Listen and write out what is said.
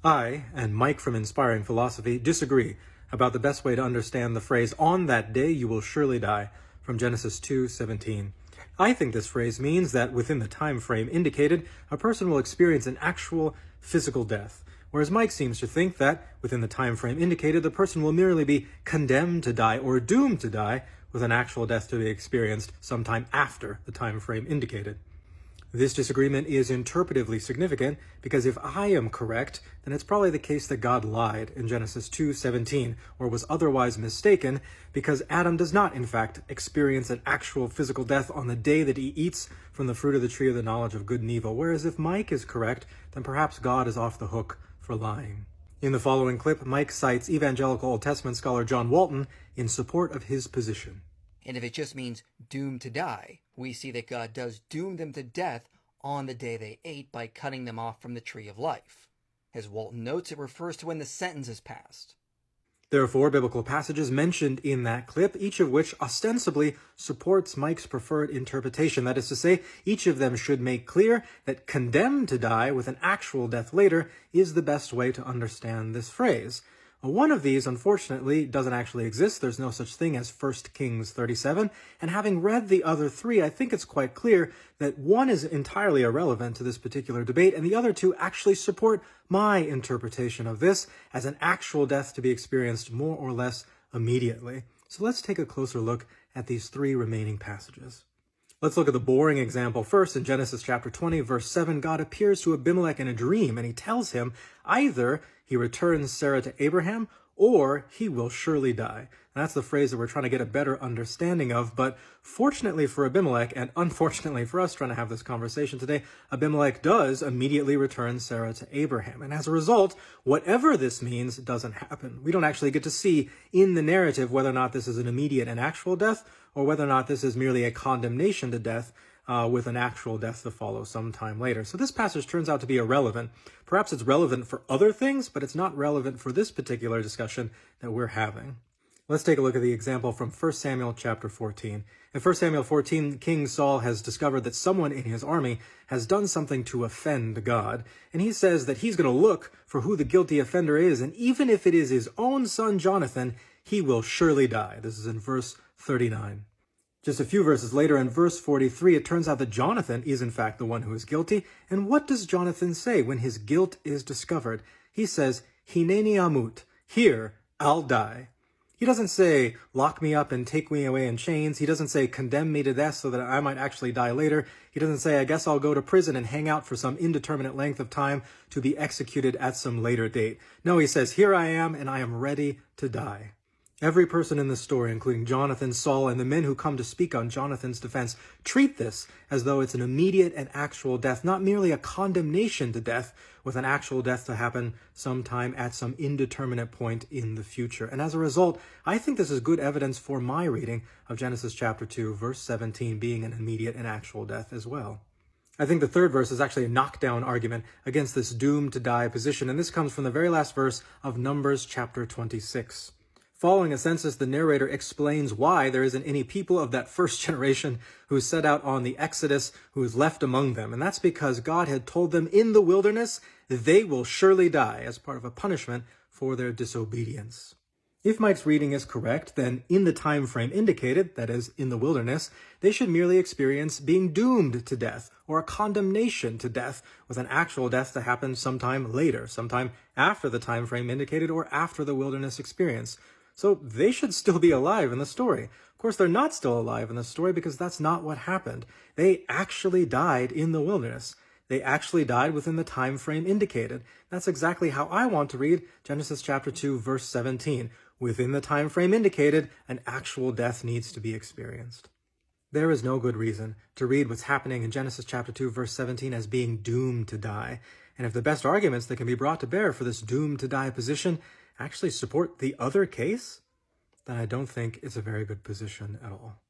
I and Mike from Inspiring Philosophy disagree about the best way to understand the phrase, "On that day you will surely die," from Genesis 2:17. I think this phrase means that within the time frame indicated, a person will experience an actual physical death, whereas Mike seems to think that within the time frame indicated, the person will merely be condemned to die or doomed to die, with an actual death to be experienced sometime after the time frame indicated. This disagreement is interpretively significant because if I am correct, then it's probably the case that God lied in Genesis 2:17 or was otherwise mistaken, because Adam does not, in fact, experience an actual physical death on the day that he eats from the fruit of the tree of the knowledge of good and evil. Whereas if Mike is correct, then perhaps God is off the hook for lying. In the following clip, Mike cites evangelical Old Testament scholar John Walton in support of his position. And if it just means doomed to die, we see that God does doom them to death on the day they ate by cutting them off from the tree of life. As Walton notes, it refers to when the sentence is passed. There are 4 biblical passages mentioned in that clip, each of which ostensibly supports Mike's preferred interpretation. That is to say, each of them should make clear that condemned to die with an actual death later is the best way to understand this phrase. One of these, unfortunately, doesn't actually exist. There's no such thing as 1 Kings 37. And having read the other 3, I think it's quite clear that one is entirely irrelevant to this particular debate, and the other 2 actually support my interpretation of this as an actual death to be experienced more or less immediately. So let's take a closer look at these 3 remaining passages. Let's look at the boring example first. In Genesis chapter 20, verse 7, God appears to Abimelech in a dream, and he tells him either he returns Sarah to Abraham, or he will surely die. And that's the phrase that we're trying to get a better understanding of. But fortunately for Abimelech, and unfortunately for us trying to have this conversation today, Abimelech does immediately return Sarah to Abraham. And as a result, whatever this means doesn't happen. We don't actually get to see in the narrative whether or not this is an immediate and actual death, or whether or not this is merely a condemnation to death with an actual death to follow sometime later. So this passage turns out to be irrelevant. Perhaps it's relevant for other things, but it's not relevant for this particular discussion that we're having. Let's take a look at the example from 1 Samuel chapter 14. In 1 Samuel 14, King Saul has discovered that someone in his army has done something to offend God, and he says that he's going to look for who the guilty offender is, and even if it is his own son Jonathan, he will surely die. This is in verse 39. Just a few verses later, in verse 43, it turns out that Jonathan is in fact the one who is guilty. And what does Jonathan say when his guilt is discovered? He says, "Hineni amut," here, I'll die. He doesn't say, "Lock me up and take me away in chains." He doesn't say, "Condemn me to death so that I might actually die later." He doesn't say, "I guess I'll go to prison and hang out for some indeterminate length of time to be executed at some later date." No, he says, "Here I am, and I am ready to die." Every person in this story, including Jonathan, Saul, and the men who come to speak on Jonathan's defense, treat this as though it's an immediate and actual death, not merely a condemnation to death, with an actual death to happen sometime at some indeterminate point in the future. And as a result, I think this is good evidence for my reading of Genesis chapter 2, verse 17, being an immediate and actual death as well. I think the third verse is actually a knockdown argument against this doomed to die position, and this comes from the very last verse of Numbers chapter 26. Following a census, the narrator explains why there isn't any people of that first generation who set out on the Exodus who is left among them. And that's because God had told them in the wilderness they will surely die as part of a punishment for their disobedience. If Mike's reading is correct, then in the time frame indicated, that is, in the wilderness, they should merely experience being doomed to death or a condemnation to death, with an actual death to happen sometime later, sometime after the time frame indicated or after the wilderness experience. So they should still be alive in the story. Of course, they're not still alive in the story because that's not what happened. They actually died in the wilderness. They actually died within the time frame indicated. That's exactly how I want to read Genesis chapter 2, verse 17. Within the time frame indicated, an actual death needs to be experienced. There is no good reason to read what's happening in Genesis chapter 2, verse 17 as being doomed to die. And if the best arguments that can be brought to bear for this doomed to die position actually support the other case, then I don't think it's a very good position at all.